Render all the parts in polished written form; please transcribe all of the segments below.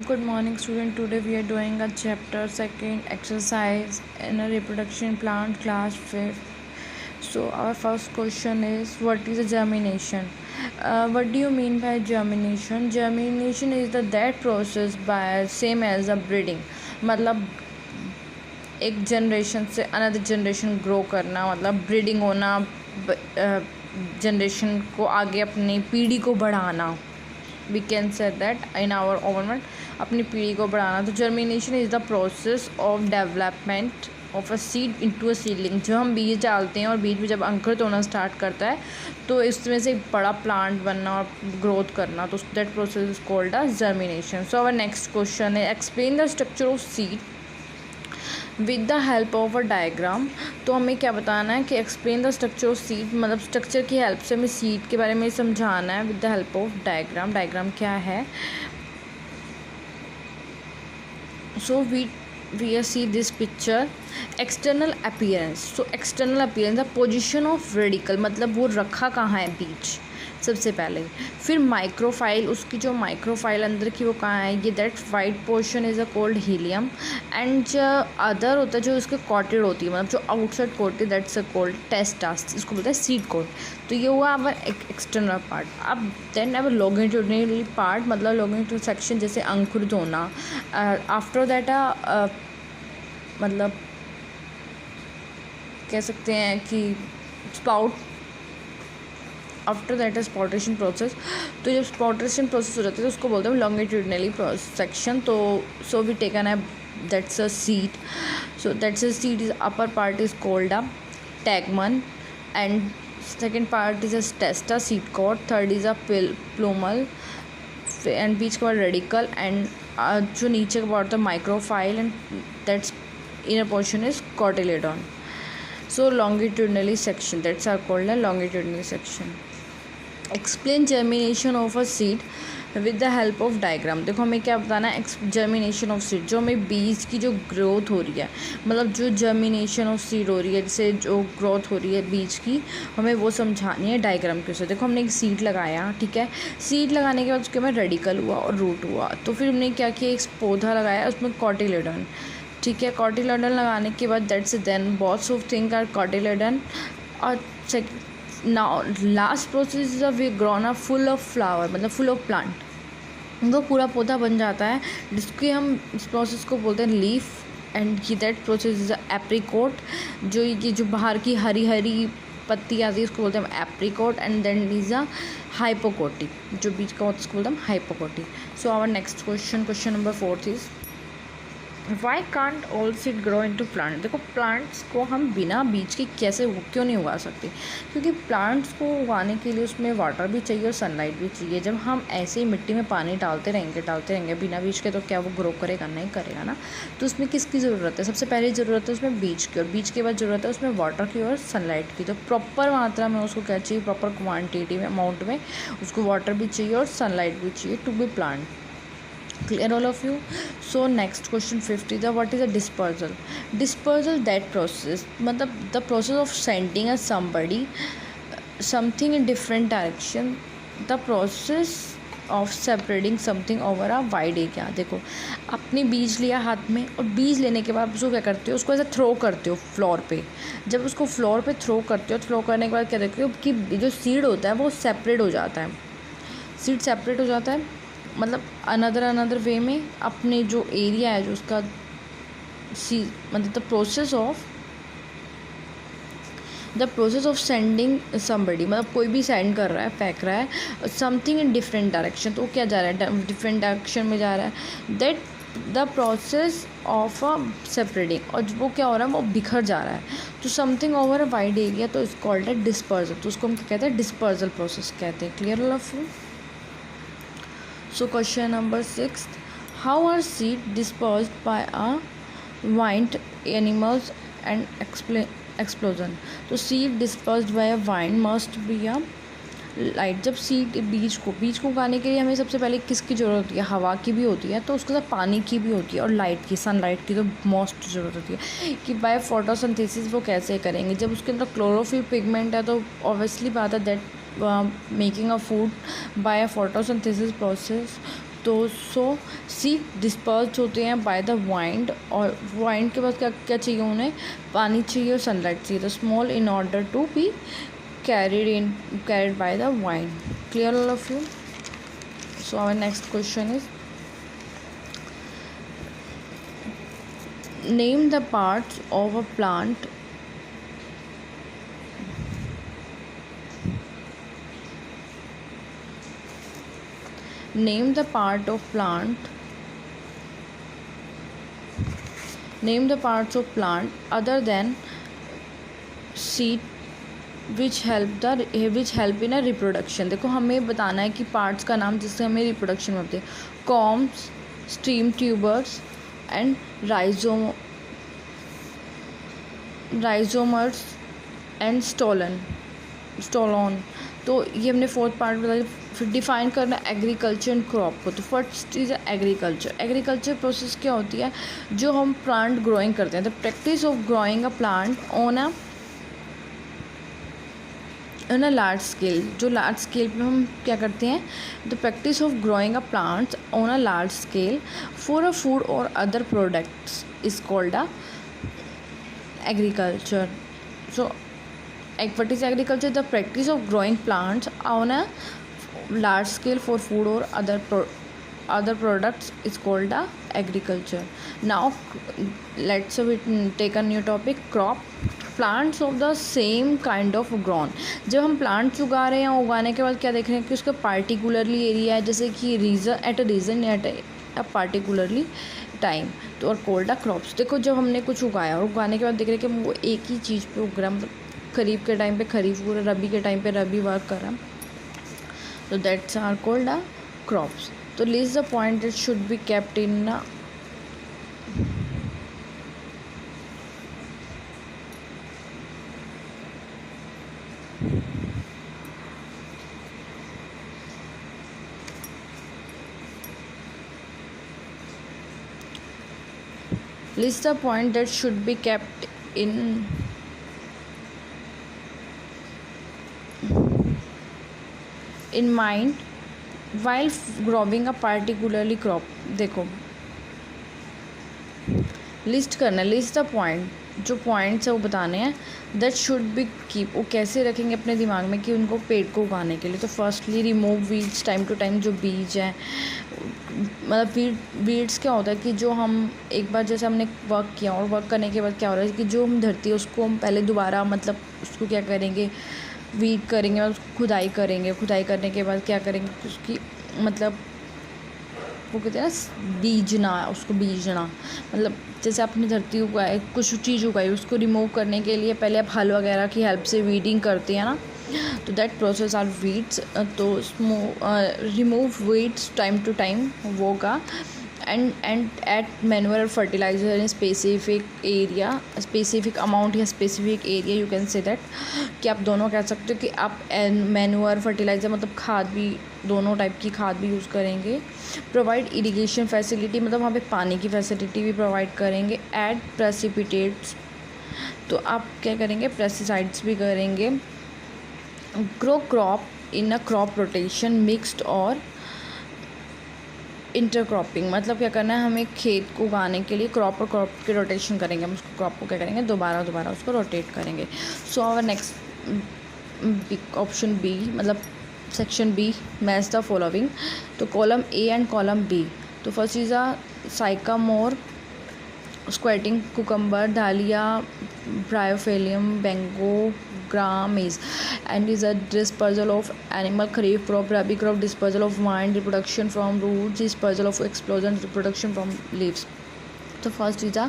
Good morning, student. Today we are doing a chapter second exercise in a reproduction plant class 5th. So our first question is, what is a germination? What do you mean by germination? Germination is that process by same as a breeding. मतलब एक generation से another generation grow करना, मतलब breeding होना, generation को आगे अपनी पीढ़ी को बढ़ाना. We can say that in our ओवरमेंट, अपनी पीढ़ी को बढ़ाना. तो germination is the process of development of a seed into a seedling. जो हम बीज डालते हैं और बीज में जब अंकुरित होना स्टार्ट करता है तो इसमें से एक बड़ा प्लांट बनना और ग्रोथ करना, तो that process is called as germination. So our next question है, explain the structure of seed with the help of a diagram. तो हमें क्या बताना है कि explain the structure of seed, मतलब स्ट्रक्चर की हेल्प से हमें सीड के बारे में समझाना है with the help of diagram. Diagram क्या है? So we see this picture. External appearance. So external appearance, the position of radical, मतलब वो रखा कहाँ है बीज सबसे पहले. फिर माइक्रोफाइल, उसकी जो माइक्रोफाइल अंदर की वो कहाँ है, ये that white portion is a called hilum. And जो अदर होता है जो उसके कॉटेड होती है, मतलब जो outside coated, that's a called testa, इसको बोलते हैं सीड कोट. तो ये हुआ अवर एक्सटर्नल पार्ट. अब देन अवर लॉन्गिट्यूडिनल पार्ट, मतलब लॉन्गिट्यूड सेक्शन, जैसे अंकुरित होना. आफ्टर दैट मतलब कह सकते हैं कि स्पाउट. आफ्टर दैट स्पॉटेशन प्रोसेस. तो जब स्पॉटेशन प्रोसेस हो जाती है तो उसको बोलते हैं लॉन्गिट्यूडिनली सेक्शन. तो सो वी टेकन है that's a seed. So that's a seed is upper part is called a tegmen, and second part is a testa seed coat, third is a plumule, and बीच का radicle, and जो नीचे का part था micropyle, and that's inner portion is cotyledon. So longitudinally section, that's are called a longitudinal section. Explain germination of a seed with the help of diagram. देखो हमें क्या बताना है, जर्मिनेशन ऑफ सीड, जो हमें बीज की जो ग्रोथ हो रही है, मतलब जो जर्मिनेशन ऑफ सीड हो रही है, जैसे जो ग्रोथ हो रही है बीज की, हमें वो समझानी है डायग्राम के उससे. देखो हमने एक सीड लगाया, ठीक है. सीड लगाने के बाद उसके में रेडिकल हुआ और रूट हुआ. तो फिर हमने क्या किया, एक पौधा लगाया, उसमें कॉटिलेडन, ठीक है. कॉटिलेडन लगाने के बाद that's then both of thing are cotyledon. और now last process is we grown a full of flower, मतलब फुल ऑफ प्लांट. वो पूरा पौधा बन जाता है, जिसके हम इस प्रोसेस को बोलते हैं लीफ. एंड ये दैट प्रोसेस इज एप्रिकोट. जो ये जो बाहर की हरी हरी पत्ती आती है उसको बोलते हैं apricot. And then is a hypocotyl, जो बीज का होता है उसको बोलते हैं hypocotyl. So our next question number 4 is, why can't all seed grow into plant. देखो प्लांट्स को हम बिना बीज के कैसे क्यों नहीं उगा सकते, क्योंकि प्लांट्स को उगाने के लिए उसमें वाटर भी चाहिए और सनलाइट भी चाहिए. जब हम ऐसे ही मिट्टी में पानी डालते रहेंगे बिना बीज के, तो क्या वो ग्रो करेगा? नहीं करेगा ना. तो उसमें किसकी ज़रूरत है? सबसे पहली ज़रूरत है उसमें बीज की, और बीज के बाद ज़रूरत है उसमें वाटर की और सनलाइट की. तो प्रॉपर मात्रा में उसको क्या चाहिए, प्रॉपर क्वान्टिटी में, अमाउंट में उसको वाटर भी चाहिए और सनलाइट भी चाहिए to be plant. Clear all of you? So next question 50, the what is a dispersal. Dispersal, that process, मतलब the process of sending a somebody something in different direction, the process of separating something over a wide area. देखो आपने बीज लिया हाथ में, और बीज लेने के बाद उसको क्या करते हो, उसको ऐसे थ्रो करते हो फ्लोर पे. जब उसको फ्लोर पे थ्रो करते हो, थ्रो करने के बाद क्या देखते हो कि जो सीड होता है वो सेपरेट हो जाता है. सीड सेपरेट हो जाता है, मतलब अनदर वे में अपने जो एरिया है, जो उसका मतलब the process of sending somebody, मतलब कोई भी सेंड कर रहा है, फेंक रहा है समथिंग इन डिफरेंट डायरेक्शन. तो क्या जा रहा है, डिफरेंट डायरेक्शन में जा रहा है. That the process of separating, और वो क्या हो रहा है, वो बिखर जा रहा है. तो something over a wide area, तो इस कॉल्ड है डिस्पर्सल. तो उसको हम क्या कहते हैं, डिस्पर्सल प्रोसेस कहते हैं. Clear all of you? So question number 6, how are seed dispersed by a wind animals and explosion. तो seed dispersed by a wind must be a light. जब सीड बीज को उगाने के लिए हमें सबसे पहले किसकी ज़रूरत होती है, हवा की भी होती है, तो उसके साथ पानी की भी होती है, और लाइट की, सनलाइट की तो मोस्ट ज़रूरत होती है. कि बाय फोटोसिंथेसिस वो कैसे करेंगे, जब उसके अंदर क्लोरोफिल पिगमेंट है, तो ऑब्वियसली बात है that making a food by a photosynthesis process. तो सीड डिस्पर्स होते हैं बाय द वाइंड, और वाइंड के बाद क्या क्या चाहिए उन्हें, पानी चाहिए और सनलाइट चाहिए, तो small in order to be carried by the wind. Clear all of you? So our next question is, name the parts of a plant parts of plant other than seed which help in a reproduction. देखो हमें बताना है कि parts का नाम जिससे हमें reproduction में होते हैं. Corms, stem tubers and rhizomes and stolon. तो ये हमने फोर्थ पार्ट बताया. फिर डिफाइन करना एग्रीकल्चर एंड क्रॉप को. तो फर्स्ट इज एग्रीकल्चर प्रोसेस क्या होती है, जो हम प्लांट ग्रोइंग करते हैं. The practice of growing a plant on a large scale. जो लार्ज स्केल पे हम क्या करते हैं, the practice of growing a plants on a large scale for a food और other products is called a agriculture. So what is agriculture? The practice of growing plants on a large scale for food or other products is called a agriculture. Now let's take a new topic, crop. Plants of the same kind of grown. जब हम plants उगा रहे हैं, उगाने के बाद क्या देख रहे हैं कि उसका पार्टिकुलरली एरिया है, जैसे कि region at a particularly time, तो और कोल्ड अ क्रॉप्स. देखो जब हमने कुछ उगाया और उगाने के बाद देख रहे हैं कि वो एक ही चीज़ पे उग रहा, मतलब खरीफ के टाइम पे खरीफ पूरा, रबी के टाइम पे रबी वर्क कर रहा, तो that's are called a crops. तो list the point that should be kept in list the point that should be kept in mind while growing a particularly crop. देखो लिस्ट करना, लिस्ट द पॉइंट, जो points है वो बताने हैं. That should be keep, वो कैसे रखेंगे अपने दिमाग में कि उनको पेड़ को उगाने के लिए. तो firstly remove weeds time to time. जो बीज हैं, मतलब वीड्स क्या होता है कि जो हम एक बार जैसे हमने वर्क किया और वर्क करने के बाद क्या हो रहा है कि जो हम धरती है उसको हम पहले दोबारा मतलब उसको क्या करेंगे, वीड करेंगे और खुदाई करेंगे. खुदाई करने के बाद क्या करेंगे, उसकी मतलब वो कहते हैं ना बीजना, उसको बीजना मतलब जैसे आपने धरती उगाई, कुछ चीज़ उगाई, उसको रिमूव करने के लिए पहले आप हल वगैरह की हेल्प से वीडिंग करते हैं ना, तो दैट प्रोसेस आर वीड्स. तो remove weeds time to time वो का and add manual fertilizer in specific area, specific amount या specific area. You can say that कि आप दोनों कह सकते हो कि आप मैन्युअल फर्टिलाइज़र मतलब खाद भी, दोनों टाइप की खाद भी यूज़ करेंगे. प्रोवाइड इरिगेशन फैसिलिटी, मतलब वहाँ पे पानी की फैसिलिटी भी प्रोवाइड करेंगे. ऐड प्रेसिपिटेट्स, तो आप क्या करेंगे, पेस्टिसाइड्स भी करेंगे. Grow crop in a crop rotation mixed और इंटरक्रॉपिंग, मतलब क्या करना है, हमें खेत को उगाने के लिए क्रॉप और क्रॉप के रोटेशन करेंगे. हम उसको क्रॉप को क्या करेंगे, दोबारा उसको रोटेट करेंगे. So our next option B, मतलब section B, match the following. तो column A and column B. तो first is a sycamore, squirting cucumber, dahlia, bryophyllum, बेंगो, ग्रामीज. And is a dispersal of animal, kharif crop, rabi crop, dispersal of vine, reproduction from roots, dispersal of explosion, reproduction from leaves. So first is a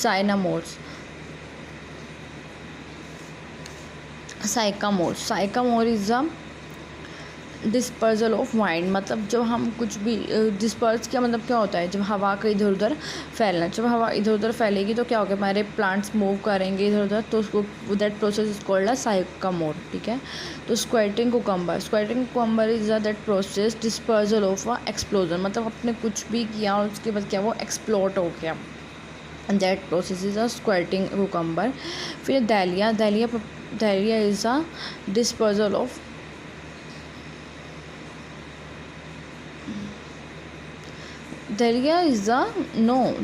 cynomores. Sycamore is a dispersal of wind, मतलब जब हम कुछ भी disperse किया, मतलब क्या होता है, जब हवा का इधर उधर फैलना. जब हवा इधर उधर फैलेगी तो क्या होगा, हमारे प्लांट्स मूव करेंगे इधर उधर, तो उसको that process is called a Sycamore. ठीक है. तो squatting cucumber is a that process dispersal of a explosion, मतलब आपने कुछ भी किया और उसके बाद क्या वो एक्सप्लोड हो गया, that process is a squirting cucumber. फिर dahlia is a dispersal of dahlia is a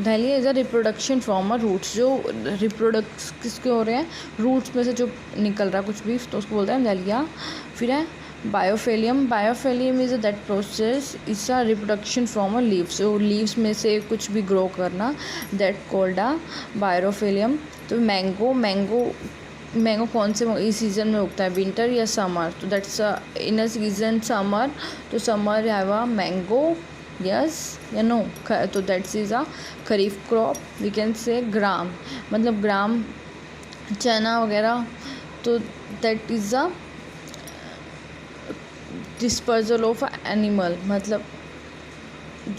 dahlia is a reproduction from a roots, जो रिप्रोडक्ट किसके हो रहे हैं, रूट्स में से जो निकल रहा है कुछ भी, तो उसको बोलते हैं दलिया। फिर है bryophyllum is a that process is a reproduction from a leaves, जो लीव्स में से कुछ भी ग्रो करना, दैट कॉल्ड अ बायोफेलियम। तो मैंगो कौन से इस सीज़न में उगता है, विंटर या समर, तो that's in a season summer, तो summer have a mango, yes या नो, तो that's is a kharif crop. We can say gram, मतलब ग्राम चना वगैरह, तो that is a dispersal of animal, मतलब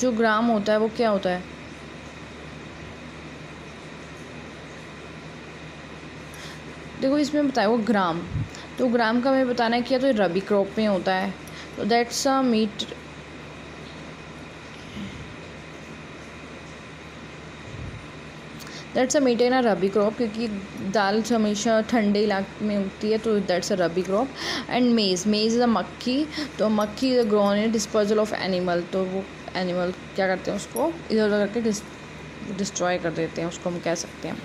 जो ग्राम होता है वो क्या होता है, देखो इसमें बताया वो ग्राम, तो ग्राम का हमें बताना है क्या, तो रबी क्रॉप में होता है, तो that's a meat, that's a meat in a rabi crop, क्योंकि दाल हमेशा ठंडे इलाके में उगती है, तो that's a rabi crop. And maize is a makki, तो makki is a grown in disposal of animal, तो वो एनिमल क्या करते हैं, उसको इधर उधर करके डिस्ट्रॉय कर देते हैं, उसको हम कह सकते हैं।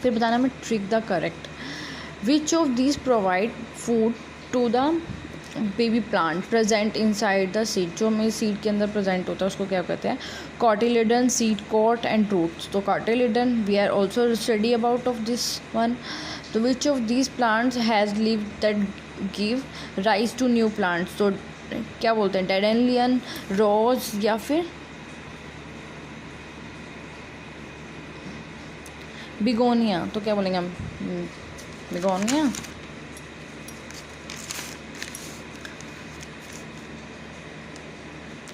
फिर बताना हमें trick the correct, which of this provide food to the baby plant present inside the seed, जो हमें सीड के अंदर प्रेजेंट होता है उसको क्या कहते हैं, cotyledon, seed coat and roots, तो cotyledon we are also study about of this one. तो which of this plants has leave that give rise to new plants, तो क्या बोलते हैं, डेडेलियन, रोज या फिर बिगोनिया, तो क्या बोलेंगे हम, begonia.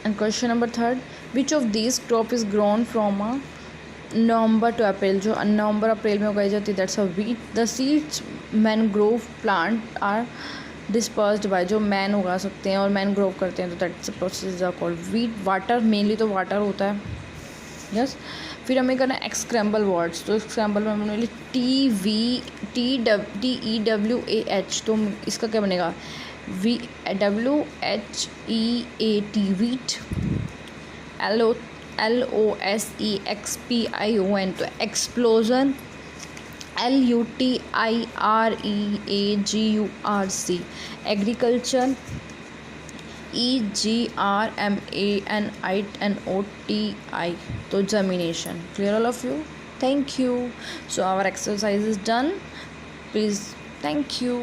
And question number 3, which of these crop is grown from a November to April, जो नवंबर अप्रैल में उगाई जाती है, that's a wheat. The seeds mangrove plant are dispersed by, जो मैन उगा सकते हैं और मैन ग्रोव करते हैं, तो that's a process are called wheat. Water, mainly तो वाटर होता है, यस। फिर हमें करना है एक्सक्रैम्बल वर्ड्स, तो एक्सक्रैम्बल में हमने ली TEWAH, तो इसका क्या बनेगा, WHEAT वीट, LOSEXPION, तो एक्सप्लोजन, LUTIREAGURC, एग्रीकल्चर, EGRMANINOTI, तो germination. Clear all of you? Thank you. So our exercise is done. Please, thank you.